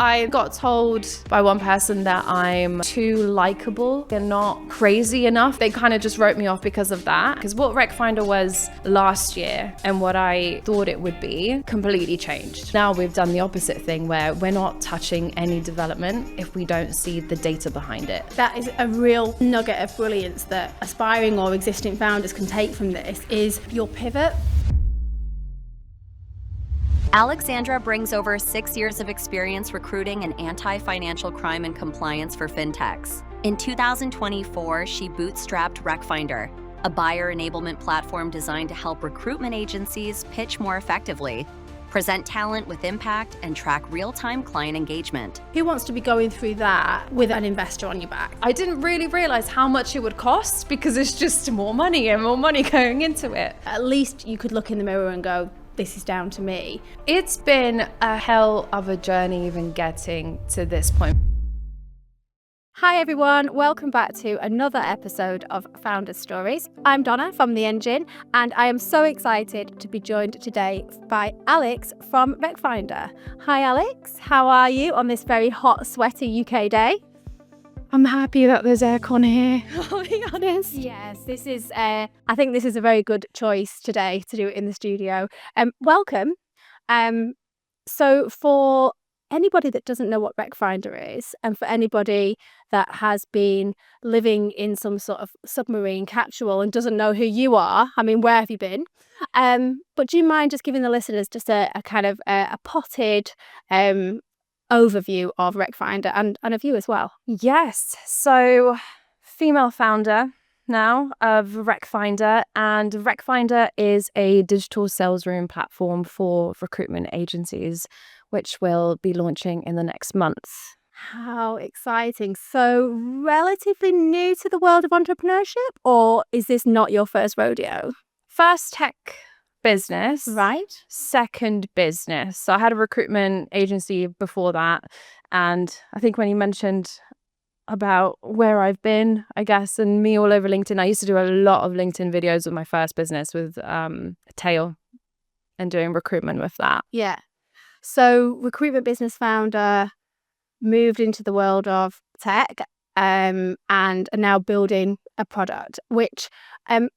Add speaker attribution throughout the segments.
Speaker 1: I got told by one person that I'm too likable and not crazy enough. They kind of just wrote me off because of that. Because what Recfindr was last year and what I thought it would be completely changed. Now we've done the opposite thing where we're not touching any development if we don't see the data behind it.
Speaker 2: That is a real nugget of brilliance that aspiring or existing founders can take from this is your pivot.
Speaker 3: Alexandra brings over 6 years of experience recruiting in anti-financial crime and compliance for fintechs. In 2024, she bootstrapped Recfindr, a buyer enablement platform designed to help recruitment agencies pitch more effectively, present talent with impact, and track real-time client engagement.
Speaker 2: Who wants to be going through that with an investor on your back?
Speaker 1: I didn't really realize how much it would cost because it's just more money and more money going into it.
Speaker 2: At least you could look in the mirror and go, this is down to me.
Speaker 1: It's been a hell of a journey even getting to this point.
Speaker 4: Hi everyone, welcome back to another episode of Founder Stories. I'm Donna from The Engine, and I am so excited to be joined today by Alex from Recfindr. Hi Alex, how are you on this very hot, sweaty UK day?
Speaker 1: I'm happy that there's aircon here.
Speaker 4: I'll be honest. Yes, this is. I think this is a very good choice today to do it in the studio. Welcome. So for anybody that doesn't know what Recfindr is, and for anybody that has been living in some sort of submarine capsule and doesn't know who you are, I mean, where have you been? But do you mind just giving the listeners just a kind of a potted overview of Recfindr and of you as well?
Speaker 1: Yes, so female founder now of Recfindr, and Recfindr is a digital sales room platform for recruitment agencies, which will be launching in the next month.
Speaker 4: How exciting. So relatively new to the world of entrepreneurship, or is this not your first rodeo?
Speaker 1: First tech business,
Speaker 4: right?
Speaker 1: Second business. So I had a recruitment agency before that, and I think when you mentioned about where I've been, I guess, and me all over LinkedIn, I used to do a lot of LinkedIn videos with my first business with Tail and doing recruitment with that.
Speaker 4: Yeah. So recruitment business founder, moved into the world of tech, and are now building a product, which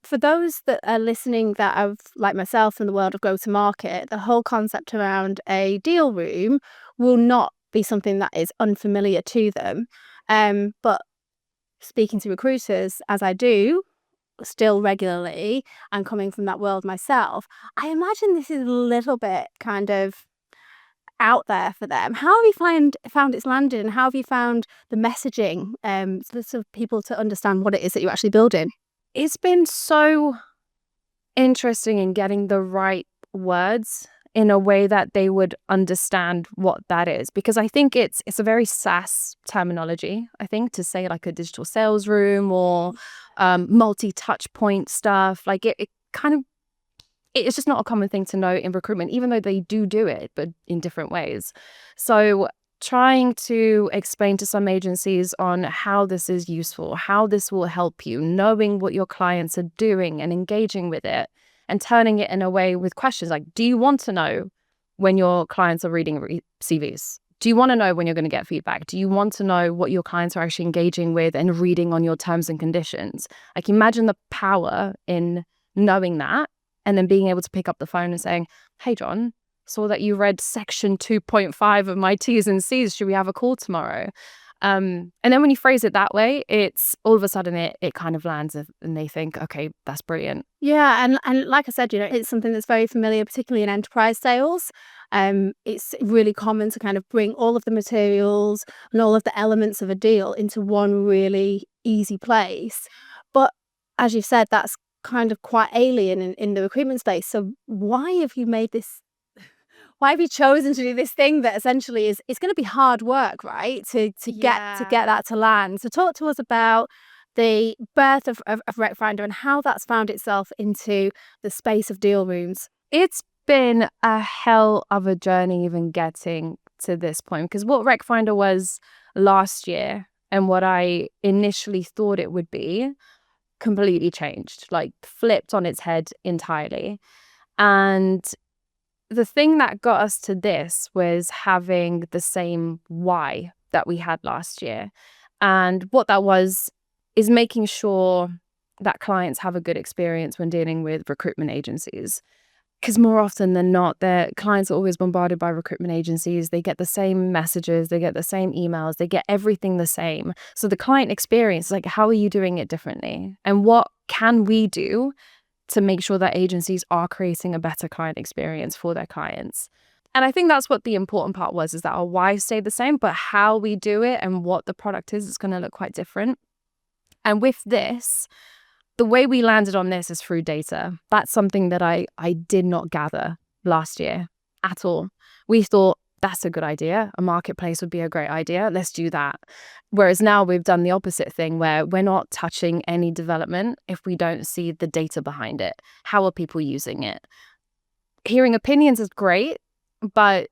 Speaker 4: for those that are listening that have, like myself, in the world of go-to-market, the whole concept around a deal room will not be something that is unfamiliar to them. But speaking to recruiters, as I do still regularly, and coming from that world myself, I imagine this is a little bit kind of out there for them. How have you found it's landed, and how have you found the messaging for people to understand what it is that you're actually building?
Speaker 1: It's been so interesting in getting the right words in a way that they would understand what that is, because I think it's a very SaaS terminology, I think, to say like a digital sales room or multi-touch point stuff. Like it kind of, it's just not a common thing to know in recruitment, even though they do it, but in different ways. So trying to explain to some agencies on how this is useful, how this will help you, knowing what your clients are doing and engaging with it, and turning it in a way with questions like, do you want to know when your clients are reading CVs? Do you want to know when you're going to get feedback? Do you want to know what your clients are actually engaging with and reading on your terms and conditions? Like, imagine the power in knowing that, and then being able to pick up the phone and saying, hey, John, saw that you read section 2.5 of my T's and C's. Should we have a call tomorrow? And then when you phrase it that way, it's all of a sudden it kind of lands and they think, okay, that's brilliant.
Speaker 4: Yeah. And like I said, it's something that's very familiar, particularly in enterprise sales. It's really common to kind of bring all of the materials and all of the elements of a deal into one really easy place. But as you've said, that's kind of quite alien in the recruitment space. So why have you made this? Why have you chosen to do this thing that essentially it's going to be hard work, right? To get that to land. So talk to us about the birth of Recfindr and how that's found itself into the space of deal rooms.
Speaker 1: It's been a hell of a journey even getting to this point, because what Recfindr was last year and what I initially thought it would be completely changed, like flipped on its head entirely. And the thing that got us to this was having the same why that we had last year. And what that was is making sure that clients have a good experience when dealing with recruitment agencies. Because more often than not, their clients are always bombarded by recruitment agencies. They get the same messages, they get the same emails, they get everything the same. So the client experience is like, how are you doing it differently? And what can we do to make sure that agencies are creating a better client experience for their clients? And I think that's what the important part was, is that our why stayed the same, but how we do it and what the product is going to look quite different. And with this, the way we landed on this is through data. That's something that I did not gather last year at all. We thought, that's a good idea. A marketplace would be a great idea. Let's do that. Whereas now we've done the opposite thing, where we're not touching any development if we don't see the data behind it. How are people using it? Hearing opinions is great, but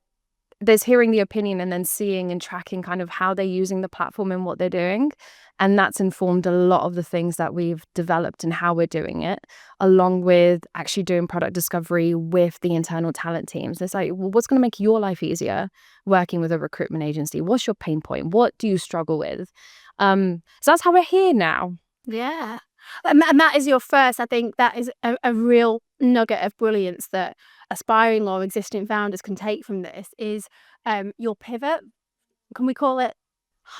Speaker 1: there's hearing the opinion and then seeing and tracking kind of how they're using the platform and what they're doing. And that's informed a lot of the things that we've developed and how we're doing it, along with actually doing product discovery with the internal talent teams. It's like, well, what's going to make your life easier working with a recruitment agency? What's your pain point? What do you struggle with? So that's how we're here now.
Speaker 4: Yeah. And that is your first, I think that is a real nugget of brilliance that aspiring or existing founders can take from this is your pivot. Can we call it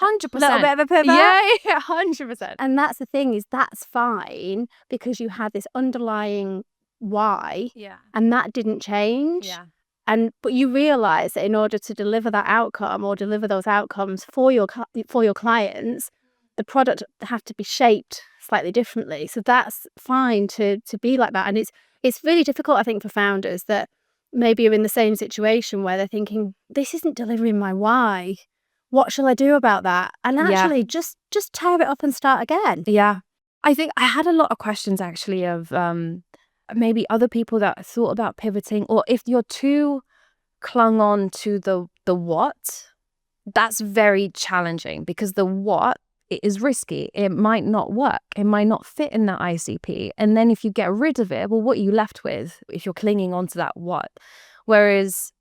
Speaker 1: 100%.
Speaker 4: a little bit of a pivot?
Speaker 1: Yeah, 100%.
Speaker 4: And that's the thing, is that's fine because you had this underlying why,
Speaker 1: Yeah.
Speaker 4: and that didn't change.
Speaker 1: Yeah.
Speaker 4: But you realize that in order to deliver that outcome or deliver those outcomes for your clients, the product have to be shaped slightly differently. So that's fine to be like that. And it's really difficult, I think, for founders that maybe are in the same situation where they're thinking, this isn't delivering my why. What shall I do about that? And actually just tear it up and start again.
Speaker 1: Yeah. I think I had a lot of questions actually of maybe other people that thought about pivoting, or if you're too clung on to the what, that's very challenging, because the what, it is risky. It might not work. It might not fit in that ICP. And then if you get rid of it, well, what are you left with if you're clinging on to that what? Whereas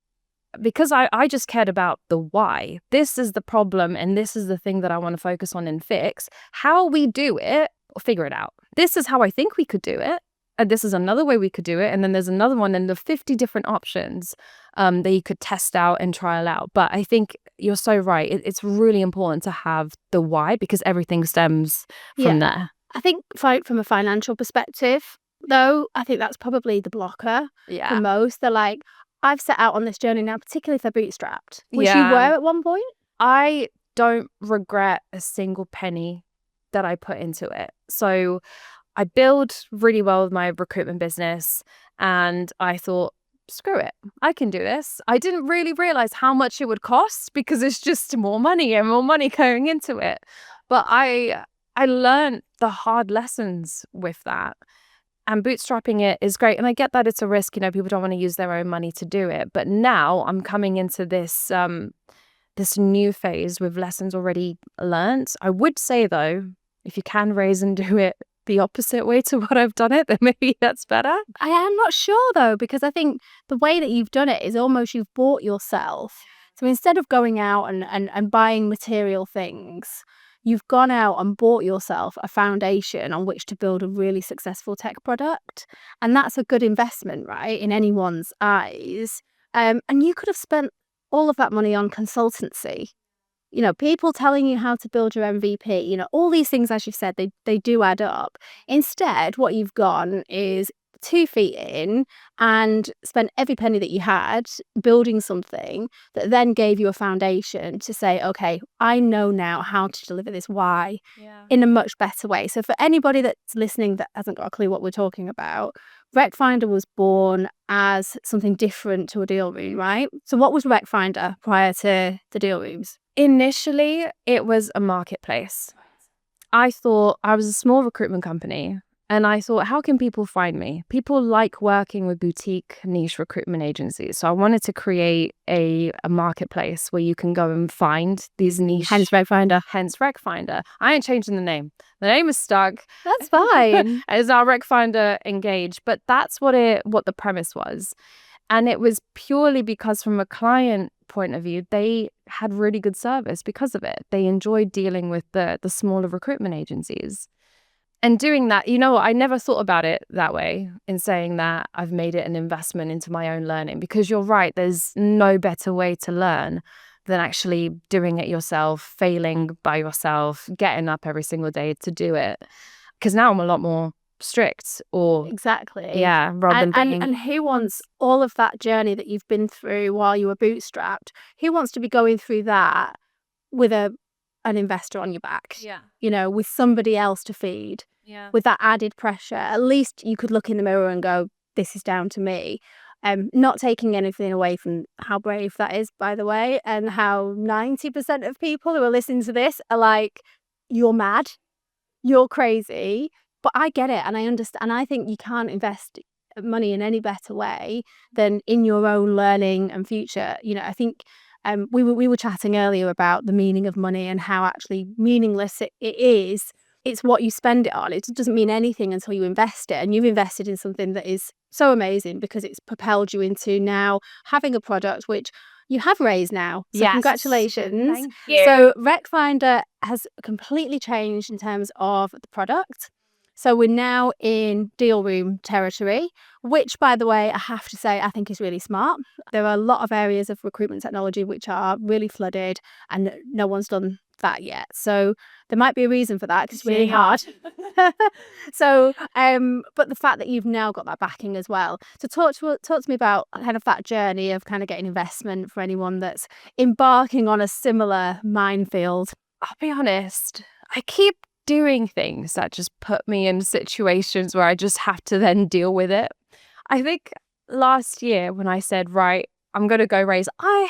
Speaker 1: because I just cared about the why. This is the problem and this is the thing that I want to focus on and fix. How we do it, or figure it out. This is how I think we could do it. And this is another way we could do it. And then there's another one, and the 50 different options that you could test out and trial out. But I think you're so right. It's really important to have the why, because everything stems from there.
Speaker 4: I think from a financial perspective, though, I think that's probably the blocker for most. They're like, I've set out on this journey now, particularly if they're bootstrapped, which you were at one point.
Speaker 1: I don't regret a single penny that I put into it. So I build really well with my recruitment business, and I thought, screw it, I can do this. I didn't really realize how much it would cost, because it's just more money and more money going into it. But I learned the hard lessons with that. And bootstrapping it is great. And I get that it's a risk, people don't want to use their own money to do it. But now I'm coming into this this new phase with lessons already learned. I would say, though, if you can raise and do it the opposite way to what I've done it, then maybe that's better.
Speaker 4: I am not sure, though, because I think the way that you've done it is almost you've bought yourself. So instead of going out and buying material things, you've gone out and bought yourself a foundation on which to build a really successful tech product. And that's a good investment, right, in anyone's eyes. And you could have spent all of that money on consultancy. People telling you how to build your MVP, all these things, as you've said, they do add up. Instead, what you've gone is 2 feet in and spent every penny that you had building something that then gave you a foundation to say, okay, I know now how to deliver this why in a much better way. So for anybody that's listening that hasn't got a clue what we're talking about, Recfindr was born as something different to a deal room, right? So what was Recfindr prior to the deal rooms?
Speaker 1: Initially, it was a marketplace. I thought I was a small recruitment company, and I thought, how can people find me? People like working with boutique niche recruitment agencies. So I wanted to create a marketplace where you can go and find these niche.
Speaker 4: Hence Recfindr.
Speaker 1: Hence Recfindr. I ain't changing the name. The name is stuck.
Speaker 4: That's fine.
Speaker 1: It's our Recfindr Engage. But that's what the premise was. And it was purely because from a client point of view, they had really good service because of it. They enjoyed dealing with the smaller recruitment agencies. And doing that, I never thought about it that way in saying that I've made it an investment into my own learning, because you're right, there's no better way to learn than actually doing it yourself, failing by yourself, getting up every single day to do it. Because now I'm a lot more strict, or
Speaker 4: Exactly.
Speaker 1: yeah, rather than being...
Speaker 4: And who wants all of that journey that you've been through while you were bootstrapped? Who wants to be going through that with an investor on your back?
Speaker 1: Yeah.
Speaker 4: With somebody else to feed,
Speaker 1: Yeah.
Speaker 4: with that added pressure. At least you could look in the mirror and go, this is down to me. Not taking anything away from how brave that is, by the way, and how 90% of people who are listening to this are like, you're mad, you're crazy. But I get it, and I understand. And I think you can't invest money in any better way than in your own learning and future. I think we were chatting earlier about the meaning of money and how actually meaningless it is. It's what you spend it on. It doesn't mean anything until you invest it. And you've invested in something that is so amazing because it's propelled you into now having a product which you have raised now. So
Speaker 1: Yes.
Speaker 4: Congratulations.
Speaker 1: Thank you.
Speaker 4: So Recfindr has completely changed in terms of the product. So we're now in deal room territory, which, by the way, I have to say, I think is really smart. There are a lot of areas of recruitment technology which are really flooded and no one's done that yet. So there might be a reason for that, because it's really hard. So, but the fact that you've now got that backing as well. So talk to me about kind of that journey of kind of getting investment for anyone that's embarking on a similar minefield.
Speaker 1: I'll be honest, I keep doing things that just put me in situations where I just have to then deal with it. I think last year when I said, right, I'm going to go raise, I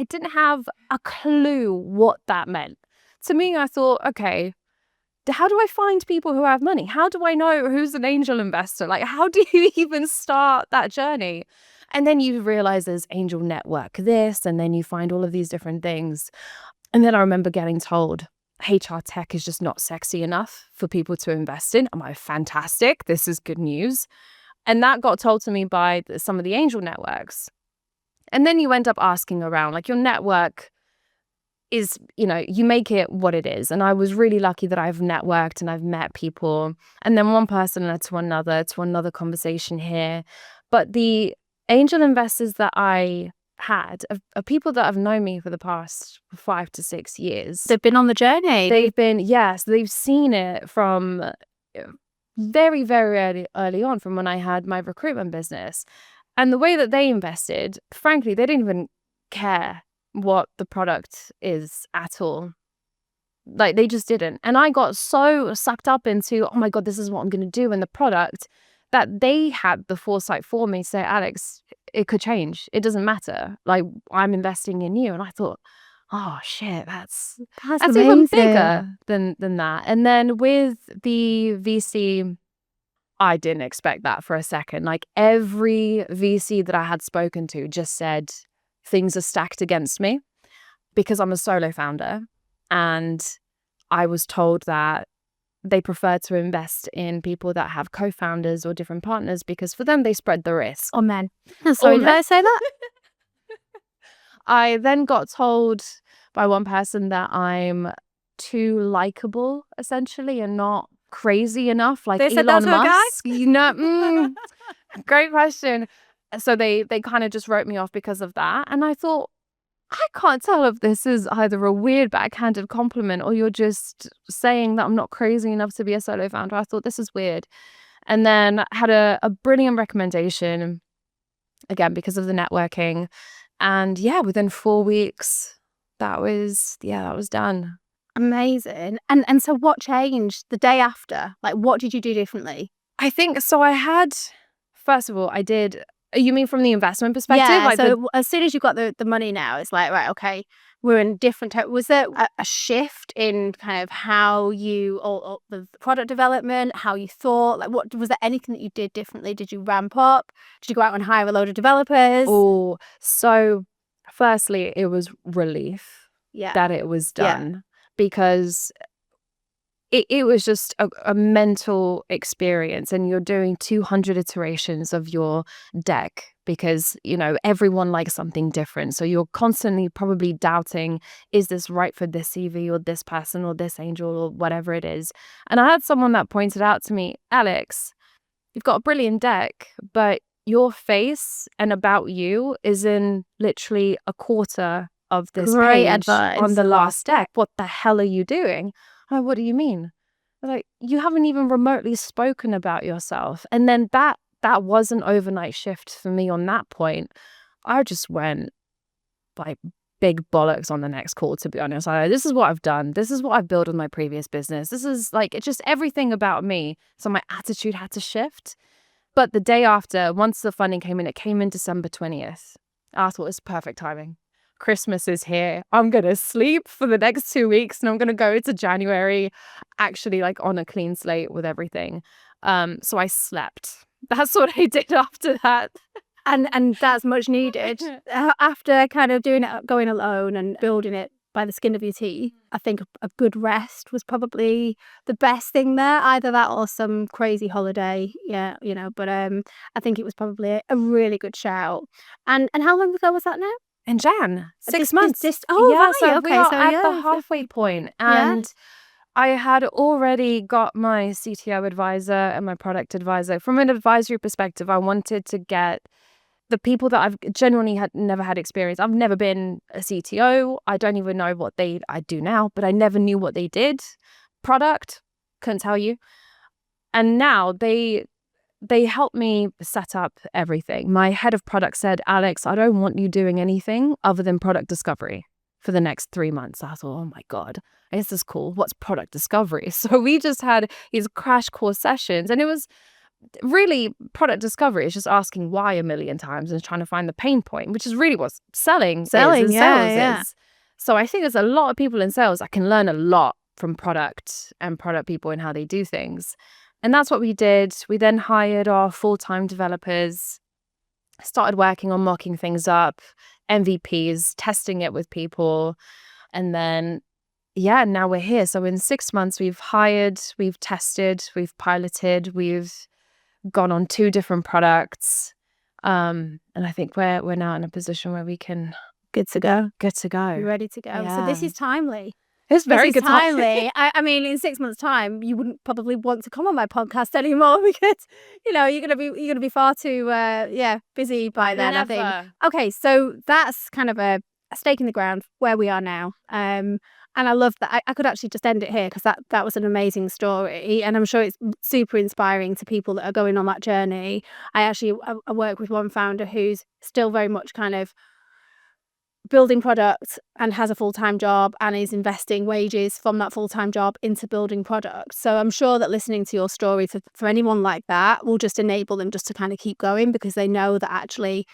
Speaker 1: didn't have a clue what that meant. To me, I thought, okay, how do I find people who have money? How do I know who's an angel investor? Like, how do you even start that journey? And then you realize there's angel network this, and then you find all of these different things. And then I remember getting told, HR tech is just not sexy enough for people to invest in. I'm like, fantastic. This is good news. And that got told to me by some of the angel networks. And then you end up asking around, like, your network is, you make it what it is. And I was really lucky that I've networked and I've met people. And then one person led to another conversation here. But the angel investors that I had are people that have known me for the past 5 to 6 years.
Speaker 4: They've been on the journey.
Speaker 1: They've seen it from very, very early on, from when I had my recruitment business. And the way that they invested, frankly, they didn't even care what the product is at all. Like, they just didn't. And I got so sucked up into, oh my God, this is what I'm going to do in the product, that they had the foresight for me to say, Alex, it could change. It doesn't matter. Like, I'm investing in you. And I thought, oh shit, that's even bigger than that. And then with the VC, I didn't expect that for a second. Like, every VC that I had spoken to just said things are stacked against me because I'm a solo founder. And I was told that they prefer to invest in people that have co-founders or different partners because for them, they spread the risk.
Speaker 4: Or men. Sorry, did I say that?
Speaker 1: I then got told by one person that I'm too likable, essentially, and not crazy enough, like Elon Musk. Great question. So they kind of just wrote me off because of that. And I thought, I can't tell if this is either a weird backhanded compliment or you're just saying that I'm not crazy enough to be a solo founder. I thought, this is weird. And then I had a brilliant recommendation, again, because of the networking. And yeah, within 4 weeks, that was done.
Speaker 4: Amazing. And so what changed the day after? Like, what did you do differently?
Speaker 1: I think, so I had, first of all, I did... You mean from the investment perspective?
Speaker 4: Yeah,
Speaker 1: like
Speaker 4: so as soon as you got the money now, it's like, right, okay, we're in different... Was there a shift in kind of how you, or the product development, how you thought? Like, what was there anything that you did differently? Did you ramp up? Did you go out and hire a load of developers?
Speaker 1: Oh, so firstly, it was relief that it was done because it was just a mental experience, and you're doing 200 iterations of your deck because, everyone likes something different. So you're constantly probably doubting, is this right for this CV or this person or this angel or whatever it is? And I had someone that pointed out to me, Alex, you've got a brilliant deck, but your face and about you is in literally a quarter of this
Speaker 4: Great
Speaker 1: page
Speaker 4: advice.
Speaker 1: on the last deck. What the hell are you doing? I'm like, what do you mean? I'm like, you haven't even remotely spoken about yourself. And then that was an overnight shift for me on that point. I just went like big bollocks on the next call, to be honest. This is what I've done. This is what I've built with my previous business. This is like, it's just everything about me. So my attitude had to shift. But the day after, once the funding came in, it came in December 20th. I thought it was perfect timing. Christmas is here. I'm going to sleep for the next 2 weeks and I'm going to go into January actually like on a clean slate with everything. So I slept. That's what I did after that.
Speaker 4: And that's much needed. After kind of doing it, going alone and building it by the skin of your teeth, I think a good rest was probably the best thing there. Either that or some crazy holiday. Yeah, but I think it was probably a really good shout. And how long ago was that now?
Speaker 1: In Jan, 6
Speaker 4: This-
Speaker 1: months.
Speaker 4: this- oh,
Speaker 1: yeah,
Speaker 4: right,
Speaker 1: so
Speaker 4: okay,
Speaker 1: we are
Speaker 4: so
Speaker 1: at
Speaker 4: yeah,
Speaker 1: the halfway point. And I had already got my CTO advisor and my product advisor. From an advisory perspective, I wanted to get the people that I've genuinely never had experience. I've never been a CTO. I don't even know what I do now, but I never knew what they did. Product, couldn't tell you. And now they helped me set up everything. My head of product said, Alex, I don't want you doing anything other than product discovery for the next 3 months. I thought, oh my God, this is cool. What's product discovery? So we just had these crash course sessions, and it was really product discovery is just asking why a million times and trying to find the pain point, which is really what selling is and sales is. So I think there's a lot of people in sales that can learn a lot from product and product people and how they do things. And that's what we did. We then hired our full-time developers, started working on mocking things up, MVPs, testing it with people. And then, now we're here. So in 6 months, we've hired, we've tested, we've piloted, we've gone on 2 different products. And I think we're now in a position where we can
Speaker 4: good to go.
Speaker 1: You're
Speaker 4: ready to go.
Speaker 1: Yeah.
Speaker 4: So this is timely.
Speaker 1: It's very good
Speaker 4: timely. I mean, in 6 months' time, you wouldn't probably want to come on my podcast anymore because you're gonna be far too busy by then.
Speaker 1: Never.
Speaker 4: I think. Okay, so that's kind of a stake in the ground where we are now. And I love that. I could actually just end it here because that was an amazing story, and I'm sure it's super inspiring to people that are going on that journey. I work with one founder who's still very much kind of building products and has a full-time job and is investing wages from that full-time job into building products. So I'm sure that listening to your story for anyone like that will just enable them just to kind of keep going, because they know that actually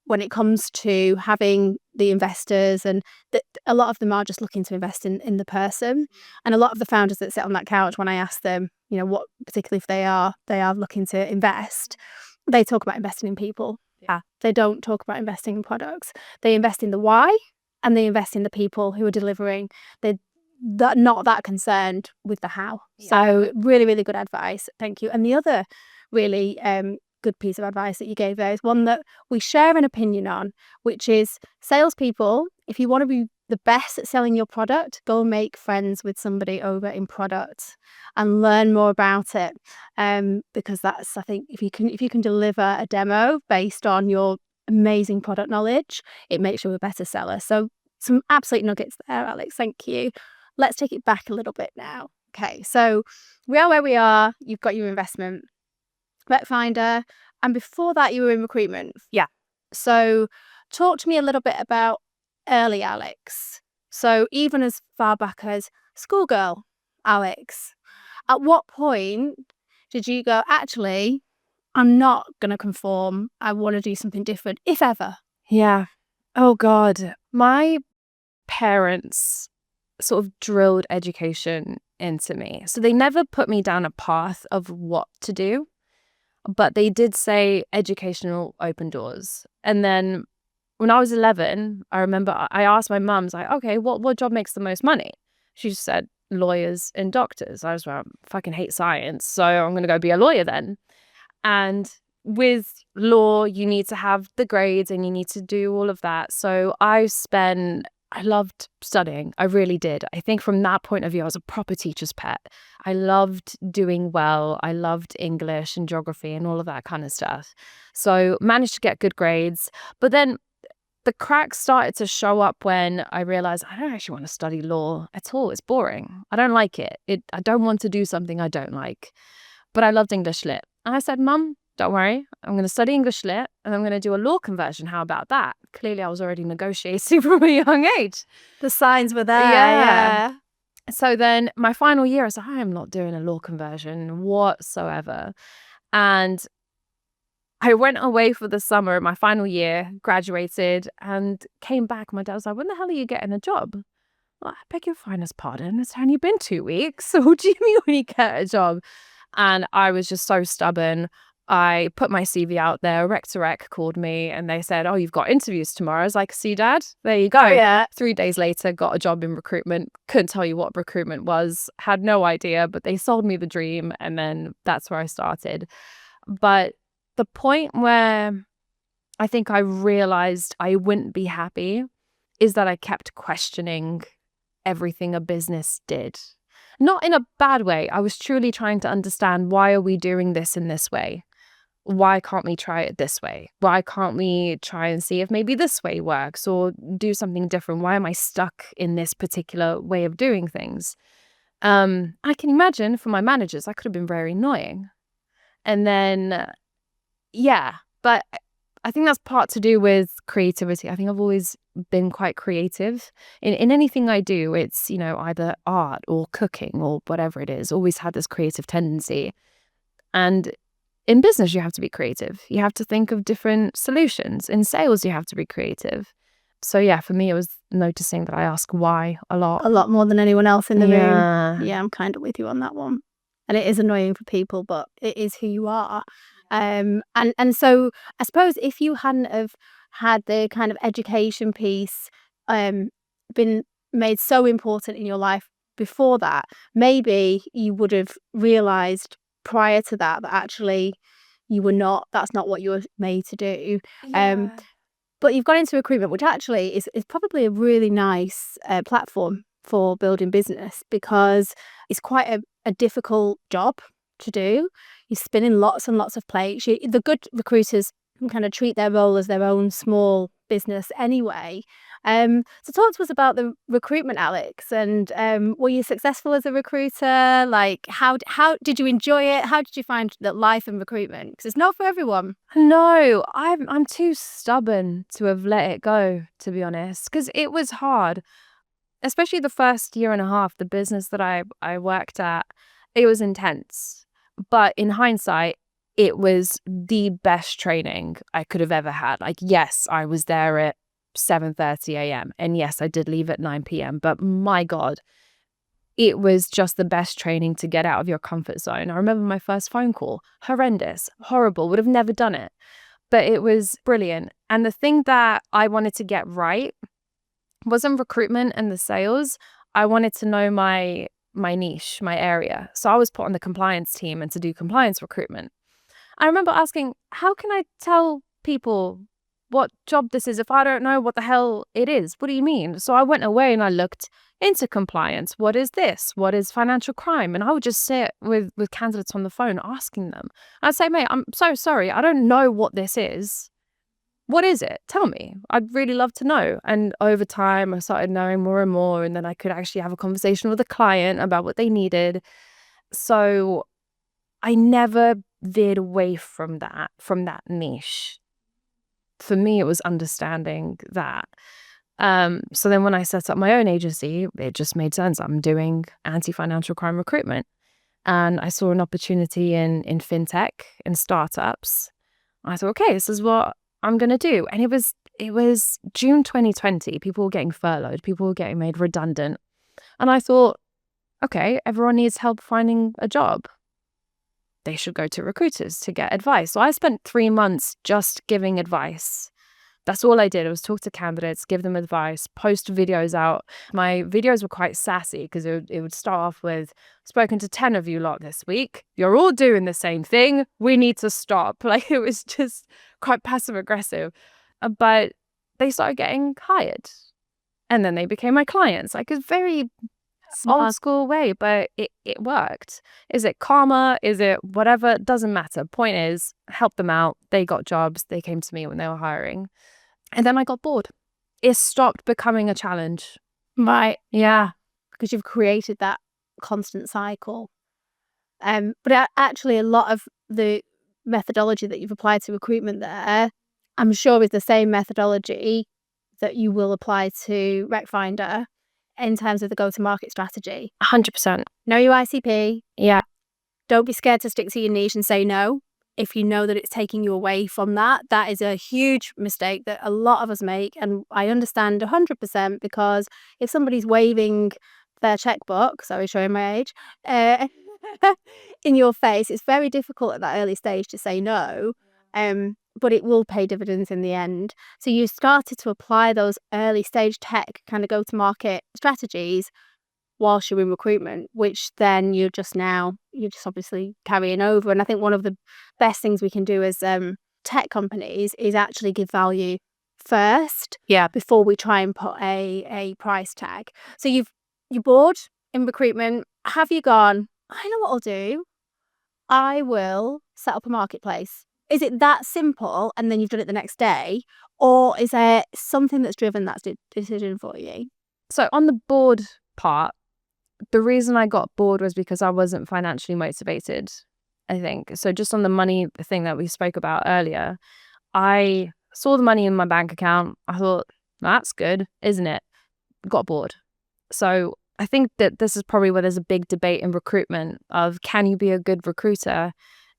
Speaker 4: when it comes to having the investors, and that a lot of them are just looking to invest in the person. And a lot of the founders that sit on that couch, when I ask them, what, particularly if they are looking to invest, they talk about investing in people. Yeah. They don't talk about investing in products. They invest in the why, and they invest in the people who are delivering. They're not that concerned with the how. Yeah. So really, really good advice. Thank you. And the other really good piece of advice that you gave there is one that we share an opinion on, which is salespeople, if you want to be the best at selling your product, go make friends with somebody over in product and learn more about it. Because that's, I think, if you can deliver a demo based on your amazing product knowledge, it makes you a better seller. So some absolute nuggets there, Alex. Thank you. Let's take it back a little bit now. Okay, so we are where we are. You've got your investment, Recfindr, and before that you were in recruitment.
Speaker 1: Yeah.
Speaker 4: So talk to me a little bit about early Alex. So even as far back as schoolgirl Alex, at what point did you go, actually, I'm not going to conform, I want to do something different, if ever?
Speaker 1: Yeah. Oh God. My parents sort of drilled education into me. So they never put me down a path of what to do, but they did say educational open doors. And then when I was 11, I remember I asked my mum, like, okay, what job makes the most money? She just said lawyers and doctors. I was like, I fucking hate science, so I'm going to go be a lawyer then. And with law, you need to have the grades and you need to do all of that. So I loved studying. I really did. I think from that point of view, I was a proper teacher's pet. I loved doing well. I loved English and geography and all of that kind of stuff. So managed to get good grades. But then the cracks started to show up when I realized I don't actually want to study law at all. It's boring. I don't like it. I don't want to do something I don't like. But I loved English lit. And I said, Mum, don't worry. I'm going to study English lit and I'm going to do a law conversion. How about that? Clearly, I was already negotiating from a young age.
Speaker 4: The signs were there.
Speaker 1: Yeah. So then my final year, I was like, I am not doing a law conversion whatsoever. And I went away for the summer, my final year, graduated, and came back. My dad was like, when the hell are you getting a job? Well, I beg your finest pardon. It's only been 2 weeks. So what do you mean when you get a job? And I was just so stubborn. I put my CV out there. Rec called me and they said, oh, you've got interviews tomorrow. I was like, see, Dad, there you go.
Speaker 4: Yeah.
Speaker 1: 3 days later, got a job in recruitment. Couldn't tell you what recruitment was. Had no idea, but they sold me the dream. And then that's where I started. But the point where I think I realized I wouldn't be happy is that I kept questioning everything a business did. Not in a bad way. I was truly trying to understand, why are we doing this in this way? Why can't we try it this way? Why can't we try and see if maybe this way works or do something different? Why am I stuck in this particular way of doing things? I can imagine for my managers, that could have been very annoying. And then, but I think that's part to do with creativity. I think I've always been quite creative. In anything I do, it's, either art or cooking or whatever it is, always had this creative tendency. And in business, you have to be creative. You have to think of different solutions. In sales, you have to be creative. So yeah, for me, it was noticing that I ask why a lot.
Speaker 4: A lot more than anyone else in the
Speaker 1: Yeah.
Speaker 4: room. Yeah, I'm kind of with you on that one. And it is annoying for people, but it is who you are. And so I suppose if you hadn't have had the kind of education piece been made so important in your life before that, maybe you would have realized prior to that actually that's not what you were made to do. But you've gone into recruitment, which actually is probably a really nice platform for building business, because it's quite a difficult job to do. You're spinning lots and lots of plates. The good recruiters can kind of treat their role as their own small business anyway. So talk to us about the recruitment, Alex, and were you successful as a recruiter? Like, how did you enjoy it? How did you find that life in recruitment? Because it's not for everyone.
Speaker 1: No, I'm too stubborn to have let it go, to be honest, because it was hard, especially the first year and a half. The business that I worked at, it was intense. But in hindsight, it was the best training I could have ever had. Like, yes, I was there at 7:30 a.m. And yes, I did leave at 9 p.m. But my God, it was just the best training to get out of your comfort zone. I remember my first phone call, horrendous, horrible, would have never done it. But it was brilliant. And the thing that I wanted to get right wasn't recruitment and the sales. I wanted to know my niche, my area. So I was put on the compliance team and to do compliance recruitment. I remember asking, how can I tell people what job this is if I don't know what the hell it is? What do you mean? So I went away and I looked into compliance. What is this? What is financial crime? And I would just sit with candidates on the phone asking them. I'd say, mate, I'm so sorry. I don't know what this is. What is it? Tell me. I'd really love to know. And over time, I started knowing more and more. And then I could actually have a conversation with a client about what they needed. So I never veered away from that niche. For me, it was understanding that. So then when I set up my own agency, it just made sense. I'm doing anti-financial crime recruitment. And I saw an opportunity in fintech and startups. I thought, okay, this is what I'm going to do. And it was June 2020. People were getting furloughed. People were getting made redundant. And I thought, okay, everyone needs help finding a job. They should go to recruiters to get advice. So I spent 3 months just giving advice That's all I did. It was talk to candidates, give them advice, post videos out. My videos were quite sassy because it would start off with, spoken to 10 of you lot this week. You're all doing the same thing. We need to stop. Like, it was just quite passive aggressive. But they started getting hired. And then they became my clients. Like, it's very old school way, but it worked. Is it karma? Is it whatever? It doesn't matter. Point is, help them out. They got jobs. They came to me when they were hiring. And then I got bored. It stopped becoming a challenge.
Speaker 4: Right.
Speaker 1: Yeah.
Speaker 4: Because you've created that constant cycle. But actually, a lot of the methodology that you've applied to recruitment there, I'm sure is the same methodology that you will apply to Recfindr in terms of the go-to-market strategy.
Speaker 1: 100%.
Speaker 4: Know your ICP.
Speaker 1: Yeah.
Speaker 4: Don't be scared to stick to your niche and say no. If you know that it's taking you away from that, that is a huge mistake that a lot of us make. And I understand 100% because if somebody's waving their checkbook, sorry, showing my age, in your face, it's very difficult at that early stage to say no. But it will pay dividends in the end. So you started to apply those early stage tech kind of go-to-market strategies whilst you're in recruitment, which then you're just obviously carrying over. And I think one of the best things we can do as tech companies is actually give value first, before we try and put a price tag. So you're bored in recruitment. Have you gone, I know what I'll do. I will set up a marketplace. Is it that simple and then you've done it the next day? Or is there something that's driven that decision for you?
Speaker 1: So on the board part, the reason I got bored was because I wasn't financially motivated, I think. So just on the money thing that we spoke about earlier, I saw the money in my bank account. I thought, that's good, isn't it? Got bored. So I think that this is probably where there's a big debate in recruitment of, can you be a good recruiter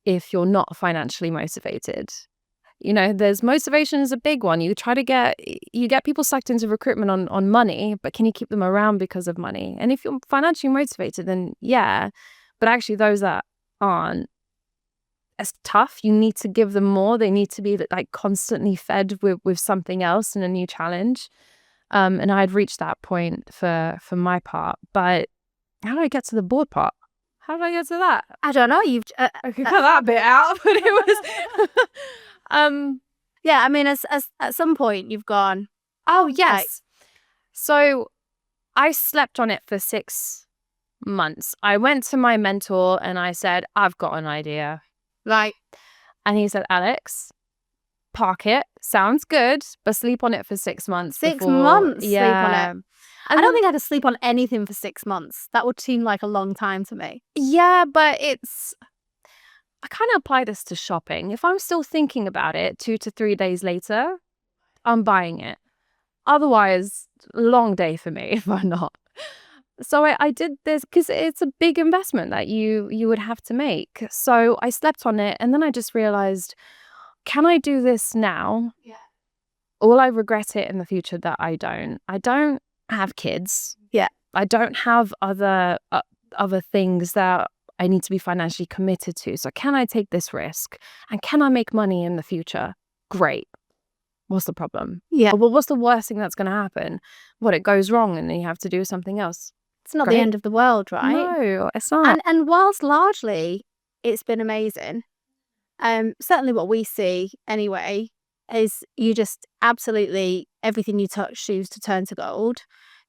Speaker 1: if you're not financially motivated? You know, there's motivation is a big one. You get people sucked into recruitment on money, but can you keep them around because of money? And if you're financially motivated, then yeah. But actually those that aren't, it's tough. You need to give them more. They need to be like constantly fed with something else and a new challenge. And I'd reached that point for my part. But how do I get to the board part? How did I get to that?
Speaker 4: I don't know.
Speaker 1: I could cut that bit out, but it was
Speaker 4: yeah, I mean, as at some point you've gone,
Speaker 1: oh yes. So I slept on it for 6 months. I went to my mentor and I said, I've got an idea.
Speaker 4: Right.
Speaker 1: And he said, Alex, park it. Sounds good, but sleep on it for 6 months.
Speaker 4: 6 months sleep on it.
Speaker 1: And
Speaker 4: I don't think I could sleep on anything for 6 months. That would seem like a long time to me.
Speaker 1: Yeah, but I kind of apply this to shopping. If I'm still thinking about it 2 to 3 days later, I'm buying it. Otherwise, long day for me if I'm not. So I did this because it's a big investment that you would have to make. So I slept on it and then I just realized, can I do this now?
Speaker 4: Yeah.
Speaker 1: Will I regret it in the future that I don't? I don't have kids.
Speaker 4: Yeah.
Speaker 1: I don't have other things that I need to be financially committed to. So can I take this risk? And can I make money in the future? Great. What's the problem?
Speaker 4: Yeah.
Speaker 1: Well, what's the worst thing that's going to happen? What, it goes wrong and then you have to do something else?
Speaker 4: It's not
Speaker 1: Great.
Speaker 4: the end of the world, right?
Speaker 1: No, it's not.
Speaker 4: And whilst largely it's been amazing, certainly what we see anyway is you just absolutely everything you touch seems to turn to gold.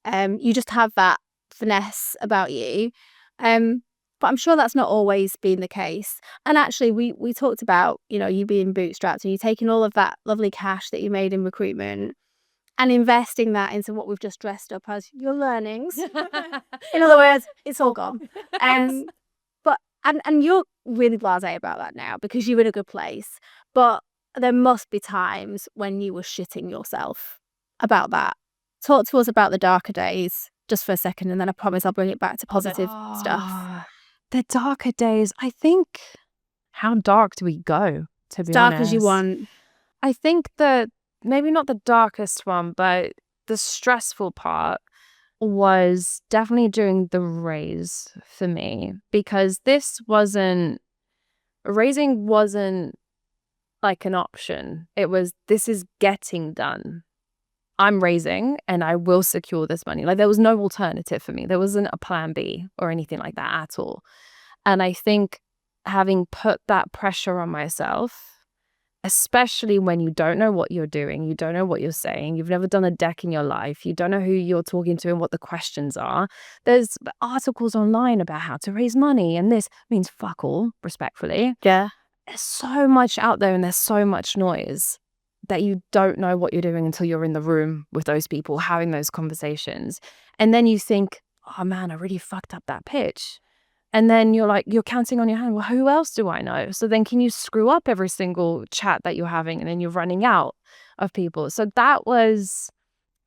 Speaker 4: You just have that finesse about you. But I'm sure that's not always been the case. And actually, we talked about, you being bootstrapped and you taking all of that lovely cash that you made in recruitment and investing that into what we've just dressed up as your learnings. In other words, it's all gone. But you're really blasé about that now because you're in a good place. But there must be times when you were shitting yourself about that. Talk to us about the darker days just for a second, and then I promise I'll bring it back to positive stuff.
Speaker 1: The darker days, I think, how dark do we go, to be
Speaker 4: Dark
Speaker 1: honest?
Speaker 4: as you want.
Speaker 1: I think that maybe not the darkest one, but the stressful part was definitely during the raise for me, because raising wasn't like an option. It was, this is getting done. I'm raising and I will secure this money. Like there was no alternative for me. There wasn't a plan B or anything like that at all. And I think having put that pressure on myself, especially when you don't know what you're doing, you don't know what you're saying, you've never done a deck in your life, you don't know who you're talking to and what the questions are. There's articles online about how to raise money, and this means fuck all, respectfully.
Speaker 4: Yeah.
Speaker 1: There's so much out there and there's so much noise that you don't know what you're doing until you're in the room with those people having those conversations. And then you think, oh man, I really fucked up that pitch. And then you're counting on your hand, well, who else do I know? So then can you screw up every single chat that you're having, and then you're running out of people? So that was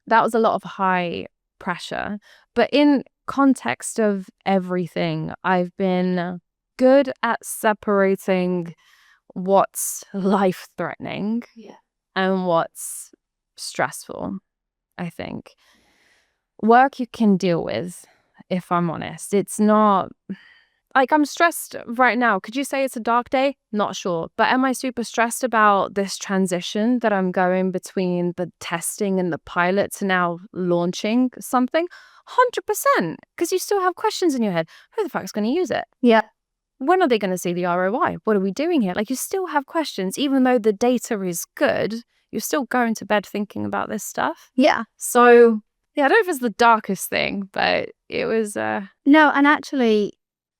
Speaker 1: a lot of high pressure. But in context of everything, I've been good at separating what's life-threatening and what's stressful, I think. Work you can deal with, if I'm honest. It's not... Like, I'm stressed right now. Could you say it's a dark day? Not sure. But am I super stressed about this transition that I'm going between the testing and the pilot to now launching something? 100%. Because you still have questions in your head. Who the fuck is going to use it?
Speaker 4: Yeah.
Speaker 1: When are they going to see the ROI? What are we doing here? Like, you still have questions. Even though the data is good, you're still going to bed thinking about this stuff.
Speaker 4: Yeah.
Speaker 1: So, yeah, I don't know if it's the darkest thing, but it was...
Speaker 4: No, and actually...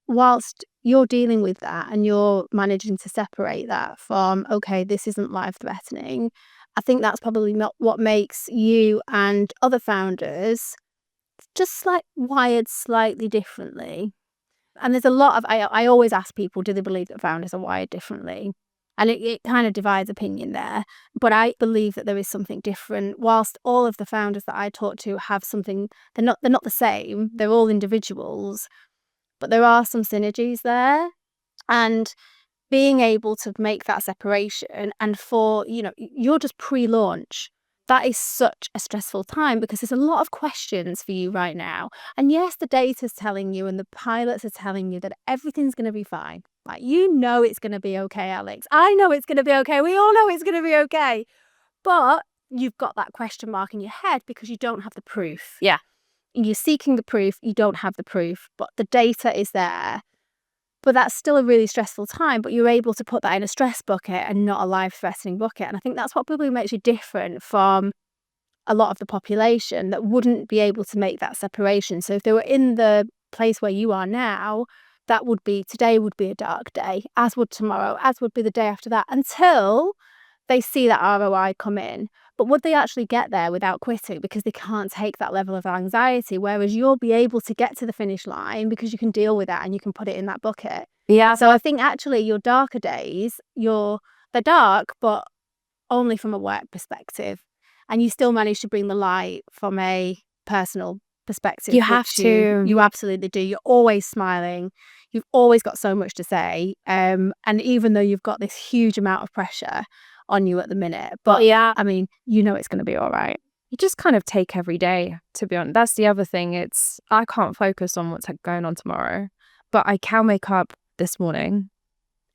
Speaker 4: whilst you're dealing with that and you're managing to separate that from, okay, this isn't life-threatening, I think that's probably not what makes you and other founders just wired slightly differently. And there's a lot of, I always ask people, do they believe that founders are wired differently? And it kind of divides opinion there. But I believe that there is something different. Whilst all of the founders that I talk to have something, they're not the same, they're all individuals. But there are some synergies there, and being able to make that separation, and for, you're just pre-launch, that is such a stressful time because there's a lot of questions for you right now. And yes, the data's telling you and the pilots are telling you that everything's going to be fine. Like, it's going to be okay, Alex. I know it's going to be okay. We all know it's going to be okay. But you've got that question mark in your head because you don't have the proof.
Speaker 1: Yeah.
Speaker 4: You're seeking the proof, you don't have the proof, but the data is there. But that's still a really stressful time, but you're able to put that in a stress bucket and not a life-threatening bucket. And I think that's what probably makes you different from a lot of the population that wouldn't be able to make that separation. So if they were in the place where you are now, today would be a dark day, as would tomorrow, as would be the day after that, until they see that ROI come in. But would they actually get there without quitting because they can't take that level of anxiety? Whereas you'll be able to get to the finish line because you can deal with that and you can put it in that bucket.
Speaker 1: Yeah.
Speaker 4: So I think actually your darker days, they're dark, but only from a work perspective. And you still manage to bring the light from a personal perspective.
Speaker 1: You have to.
Speaker 4: You absolutely do. You're always smiling. You've always got so much to say. And even though you've got this huge amount of pressure on you at the minute, but
Speaker 1: yeah,
Speaker 4: I mean, it's going to be all right.
Speaker 1: You just kind of take every day, to be honest. That's the other thing. I can't focus on what's going on tomorrow, but I can wake up this morning,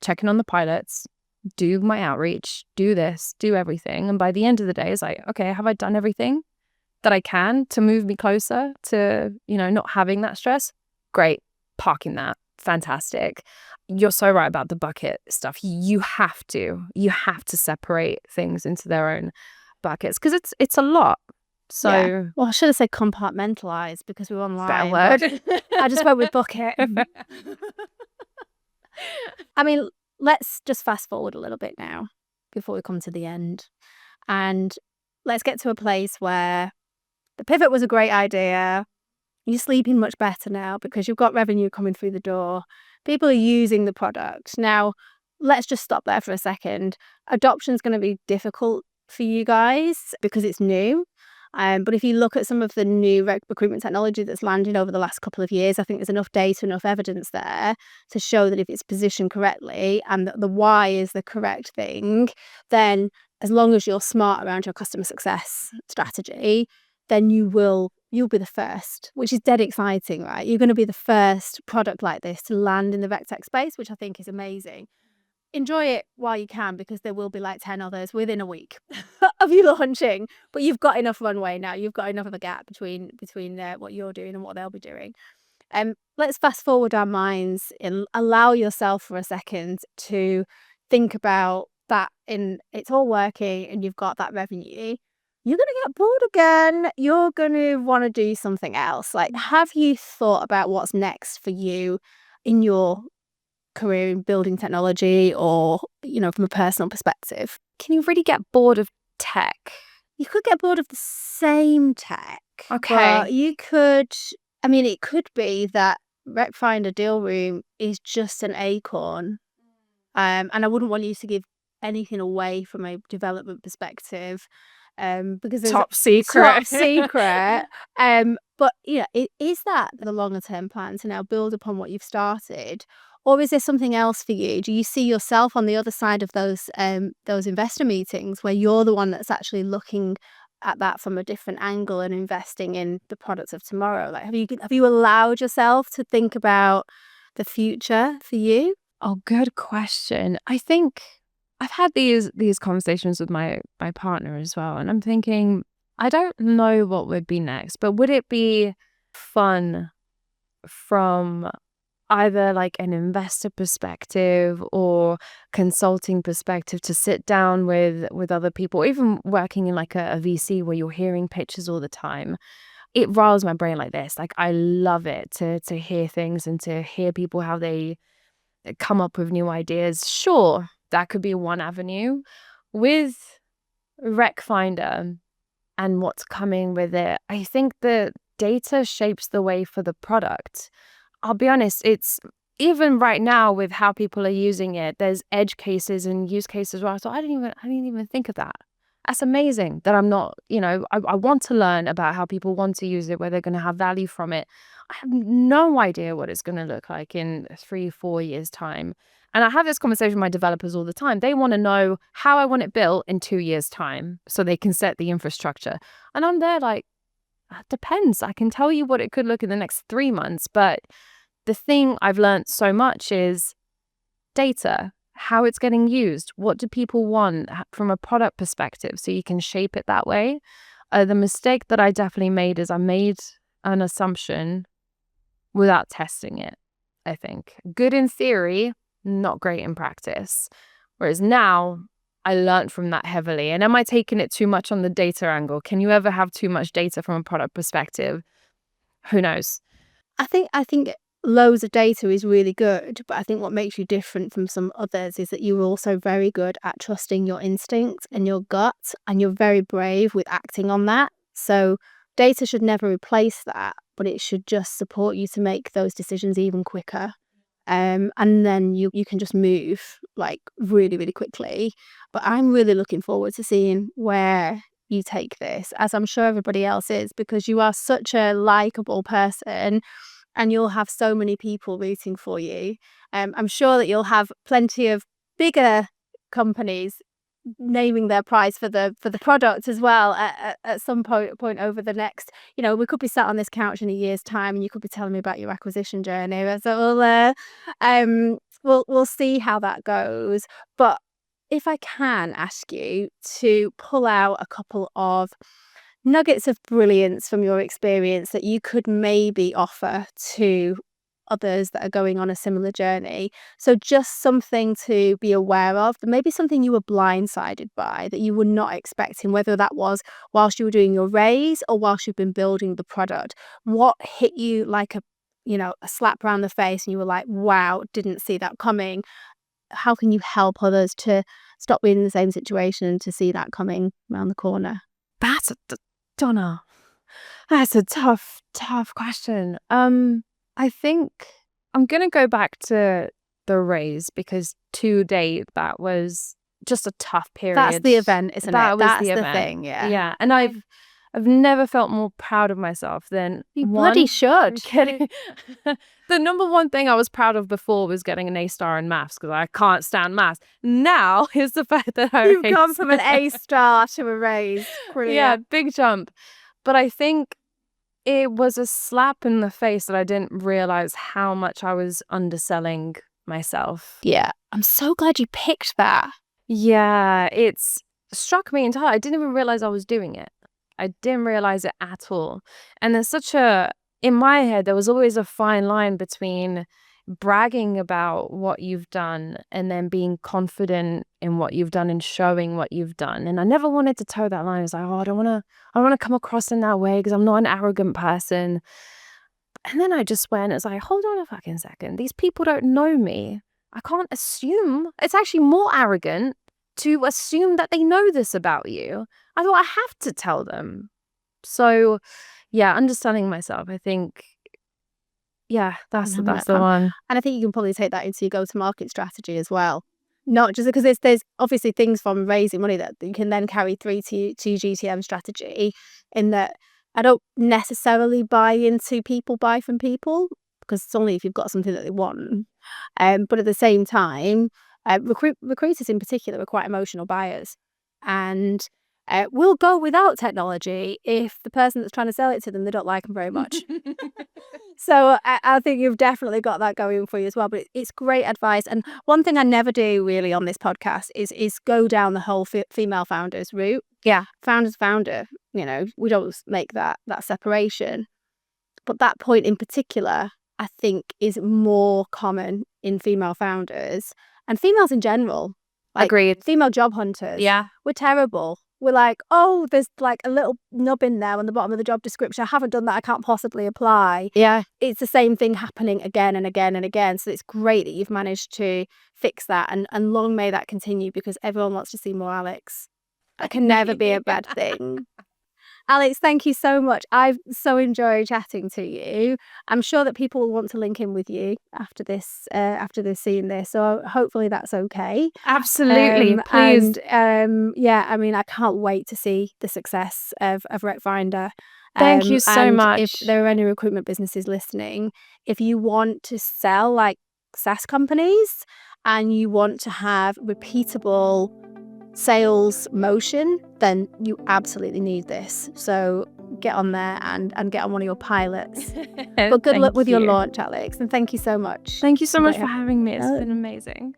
Speaker 1: checking on the pilots, do my outreach, do this, do everything. And by the end of the day, it's like, okay, have I done everything that I can to move me closer to, not having that stress? Great. Parking that. Fantastic. You're so right about the bucket stuff. You have to separate things into their own buckets because it's a lot. So,
Speaker 4: yeah. Well, I should have said compartmentalize because we were online.
Speaker 1: Better word.
Speaker 4: I just went with bucket. I mean, let's just fast forward a little bit now before we come to the end, and let's get to a place where the pivot was a great idea. You're sleeping much better now because you've got revenue coming through the door. People are using the product. Now, let's just stop there for a second. Adoption is going to be difficult for you guys because it's new. But if you look at some of the new recruitment technology that's landed over the last couple of years, I think there's enough data, enough evidence there to show that if it's positioned correctly and that the why is the correct thing, then as long as you're smart around your customer success strategy, then you'll be the first, which is dead exciting, right? You're going to be the first product like this to land in the RecTech space, which I think is amazing. enjoy it while you can, because there will be like 10 others within a week of you launching. But you've got enough runway now. You've got enough of a gap between what you're doing and what they'll be doing. Let's fast forward our minds and allow yourself for a second to think about that. It's all working and you've got that revenue. You're going to get bored again. You're going to want to do something else. Like, have you thought about what's next for you in your career in building technology, or, from a personal perspective?
Speaker 1: Can you really get bored of tech?
Speaker 4: You could get bored of the same tech.
Speaker 1: Okay.
Speaker 4: But you could, it could be that Recfindr Deal Room is just an acorn. And I wouldn't want you to give anything away from a development perspective. Because there's
Speaker 1: Top secret.
Speaker 4: Top secret. But is that the longer term plan to now build upon what you've started? Or is there something else for you? Do you see yourself on the other side of those investor meetings where you're the one that's actually looking at that from a different angle and investing in the products of tomorrow? Like, have you allowed yourself to think about the future for you?
Speaker 1: Oh, good question. I think I've had these conversations with my partner as well, and I'm thinking, I don't know what would be next, but would it be fun from either like an investor perspective or consulting perspective to sit down with other people, even working in like a VC where you're hearing pitches all the time? It riles my brain like this. Like, I love it to hear things and to hear people how they come up with new ideas. Sure, that could be one avenue. With Recfindr and what's coming with it, I think the data shapes the way for the product. I'll be honest, it's even right now with how people are using it, there's edge cases and use cases where I thought, I didn't even think of that. That's amazing that I'm not, I want to learn about how people want to use it, where they're going to have value from it. I have no idea what it's going to look like in 3-4 years' time. And I have this conversation with my developers all the time. They want to know how I want it built in 2 years' time so they can set the infrastructure. And I'm there like, it depends. I can tell you what it could look in the next 3 months. But the thing I've learned so much is data, how it's getting used. What do people want from a product perspective so you can shape it that way? The mistake that I definitely made is I made an assumption without testing it, I think. Good in theory, not great in practice. Whereas now, I learned from that heavily. And am I taking it too much on the data angle? Can you ever have too much data from a product perspective? Who knows?
Speaker 4: I think loads of data is really good, but I think what makes you different from some others is that you're also very good at trusting your instincts and your gut, and you're very brave with acting on that. So data should never replace that, but it should just support you to make those decisions even quicker. And then you can just move like really, really quickly. But I'm really looking forward to seeing where you take this, as I'm sure everybody else is, because you are such a likable person and you'll have so many people rooting for you. I'm sure that you'll have plenty of bigger companies naming their price for the product as well at some point over the next, we could be sat on this couch in a year's time and you could be telling me about your acquisition journey. So we'll see how that goes. But if I can ask you to pull out a couple of nuggets of brilliance from your experience that you could maybe offer to others that are going on a similar journey. So just something to be aware of, maybe something you were blindsided by that you were not expecting, whether that was whilst you were doing your raise or whilst you've been building the product. What hit you like a slap around the face and you were like, wow, didn't see that coming? How can you help others to stop being in the same situation and to see that coming around the corner?
Speaker 1: Donna, that's a tough question. I think I'm going to go back to the raise, because to date, that was just a tough period.
Speaker 4: That's the event, isn't it?
Speaker 1: That's
Speaker 4: the
Speaker 1: event.
Speaker 4: thing, yeah.
Speaker 1: Yeah, and I've never felt more proud of myself than
Speaker 4: you bloody should.
Speaker 1: Kidding. The number one thing I was proud of before was getting an A-star in maths, because I can't stand maths. Now is the fact that
Speaker 4: You've gone from an A-star to a raise. Brilliant.
Speaker 1: Yeah, big jump. But I think it was a slap in the face that I didn't realize how much I was underselling myself.
Speaker 4: Yeah. I'm so glad you picked that.
Speaker 1: Yeah, it's struck me entirely. I didn't even realize I was doing it. I didn't realize it at all. And there's in my head, there was always a fine line between bragging about what you've done and then being confident in what you've done and showing what you've done. And I never wanted to toe that line. I was like, I don't want to come across in that way because I'm not an arrogant person. And then I just went, it's like, hold on a fucking second. These people don't know me. I can't assume. It's actually more arrogant to assume that they know this about you. I thought I have to tell them. So, yeah, understanding myself, I think, yeah, that's the one.
Speaker 4: And I think you can probably take that into your go-to-market strategy as well. Not just because there's obviously things from raising money that you can then carry through to your GTM strategy, in that I don't necessarily buy into people buy from people, because it's only if you've got something that they want. But at the same time, recruiters in particular are quite emotional buyers, and will go without technology if the person that's trying to sell it to them, they don't like them very much. So I think you've definitely got that going for you as well. But it's great advice. And one thing I never do really on this podcast is go down the whole female founders route.
Speaker 1: Yeah.
Speaker 4: Founder's founder, we don't make that separation. But that point in particular, I think, is more common in female founders and females in general. Like,
Speaker 1: agreed.
Speaker 4: Female job hunters.
Speaker 1: Yeah.
Speaker 4: We're terrible. We're like, oh, there's like a little nub in there on the bottom of the job description. I haven't done that. I can't possibly apply.
Speaker 1: Yeah.
Speaker 4: It's the same thing happening again and again and again. So it's great that you've managed to fix that. And long may that continue, because everyone wants to see more Alex. That can never be a bad thing. Alex, thank you so much. I've so enjoyed chatting to you. I'm sure that people will want to link in with you after they've seen this. So hopefully that's okay.
Speaker 1: Absolutely. Please.
Speaker 4: And I can't wait to see the success of Recfindr.
Speaker 1: Thank you so much.
Speaker 4: If there are any recruitment businesses listening, if you want to sell like SaaS companies and you want to have repeatable sales motion, then you absolutely need this. So get on there and get on one of your pilots. But good luck with your launch, Alex, and thank you so much.
Speaker 1: Thank you so much for having me. It's been amazing.